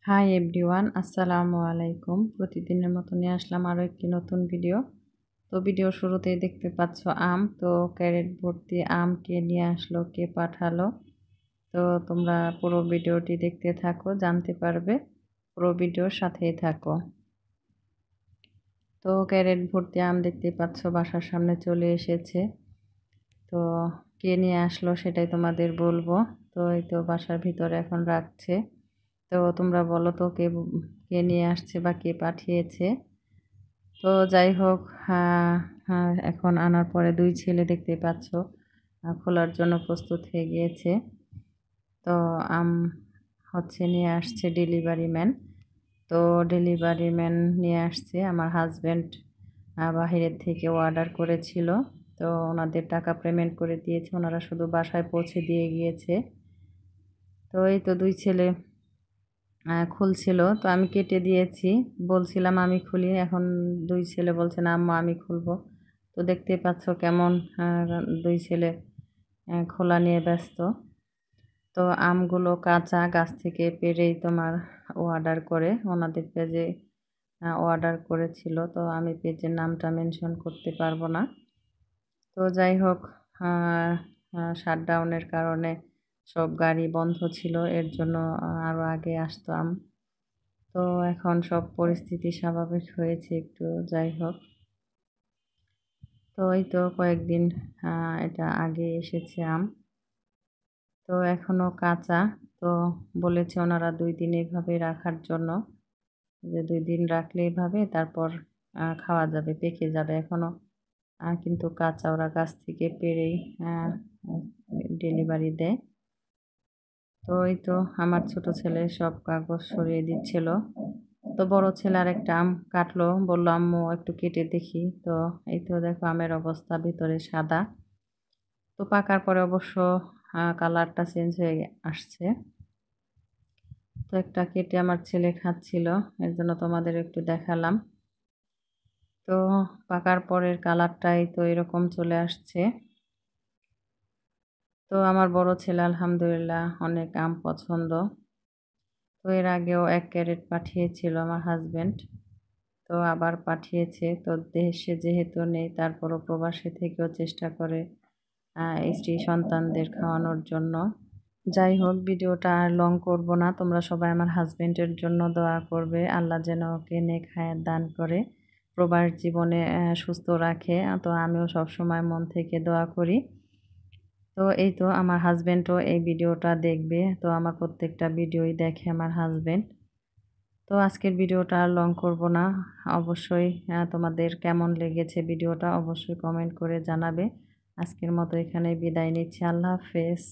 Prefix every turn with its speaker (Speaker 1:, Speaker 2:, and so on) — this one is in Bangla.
Speaker 1: হাই এভরিওয়ান, আসসালামু আলাইকুম। প্রতিদিনের মতো নিয়ে আসলাম আরও একটি নতুন ভিডিও। তো ভিডিও শুরুতেই দেখতে পাচ্ছ আম। তো ক্যারেট ভর্তি আম কে নিয়ে আসলো, কে পাঠালো, তো তোমরা পুরো ভিডিওটি দেখতে থাকো, জানতে পারবে। পুরো ভিডিওর সাথেই থাকো। তো ক্যারেট ভর্তি আম দেখতে পাচ্ছ বাসার সামনে চলে এসেছে। তো কে নিয়ে আসলো সেটাই তোমাদের বলবো। তো এই তো বাসার ভিতরে এখন রাখছে। তো তোমরা বলো তো কে কে নিয়ে আসছে বা কে পাঠিয়েছে। তো যাই হোক, এখন আনার পরে দুই ছেলে দেখতে পাচ্ছ খোলার জন্য প্রস্তুত হয়ে গিয়েছে। তো আম নিয়ে আসছে ডেলিভারি ম্যান। তো ডেলিভারি ম্যান নিয়ে আসছে, আমার হাজব্যান্ড বাহিরের থেকে অর্ডার করেছিল। তো ওনাদের টাকা পেমেন্ট করে দিয়েছে, ওনারা শুধু বাসায় পৌঁছে দিয়ে গিয়েছে। তো এই তো দুই ছেলে খুলছিল, তো আমি কেটে দিয়েছি, বলছিলাম আমি খুলি, এখন দুই ছেলে বলছে না আম্মা আমি খুলবো। তো দেখতেই পাচ্ছ কেমন দুই ছেলে খোলা নিয়ে ব্যস্ত। তো আমগুলো কাঁচা গাছ থেকে পেড়েই তোমার অর্ডার করে ওনাদের পেজে অর্ডার করেছিল। তো আমি পেজের নামটা মেনশন করতে পারবো না। তো যাই হোক, শাটডাউনের কারণে সব গাড়ি বন্ধ ছিল, এর জন্য আরও আগে আসতাম। তো এখন সব পরিস্থিতি স্বাভাবিক হয়েছে একটু, যাই হোক। তো এই তো কয়েকদিন এটা আগে এসেছে আম। তো এখনো কাঁচা। তো বলেছে ওনারা 2 দিন এইভাবে রাখার জন্য, যে 2 দিন রাখলে এইভাবে তারপর খাওয়া যাবে, পেকে যাবে। এখনো কিন্তু কাঁচা, ওরা গাছ থেকে পেড়েই ডেলিভারি দেয়। তো এই তো আমার ছোট ছেলে সব কাগজ সরিয়ে দিচ্ছিল। তো বড় ছেলে আর একটা আম কাটলো, বললো আম্মু একটু কেটে দেখি। তো এই তো দেখো আমের অবস্থা, ভিতরে সাদা। তো পাকার পরে অবশ্য কালারটা চেঞ্জ হয়ে আসছে। তো একটা কেটে আমার ছেলে খাচ্ছিল, এর জন্য তোমাদের একটু দেখালাম। তো পাকার পরের কালারটাই তো এরকম চলে আসছে। তো আমার বড় ছেলে আলহামদুলিল্লাহ অনেক আম পছন্দ। তো এর আগেও 1 ক্যারেট পাঠিয়েছিল আমার হাজব্যান্ড, তো আবার পাঠিয়েছে। তো দেশে যেহেতু নেই, তারপরও প্রবাসী থেকেও চেষ্টা করে স্ত্রী সন্তানদের খাওয়ানোর জন্য। যাই হোক, ভিডিওটা আর লং করব না, তোমরা সবাই আমার হাজব্যান্ডের জন্য দোয়া করবে, আল্লাহ যেন ওকে নেক হায়াত দান করে, প্রবাস জীবনে সুস্থ রাখে। তো আমিও সবসময় মন থেকে দোয়া করি। তো এই তো আমার হাজব্যান্ডও এই ভিডিওটা দেখবে। তো আমার প্রত্যেকটা ভিডিওই দেখে আমার হাজব্যান্ড। তো আজকের ভিডিওটা আর লং করব না। অবশ্যই তোমাদের কেমন লেগেছে ভিডিওটা অবশ্যই কমেন্ট করে জানাবে। আজকের মতো এখানে বিদায় নিচ্ছি। আল্লাহ হাফেজ।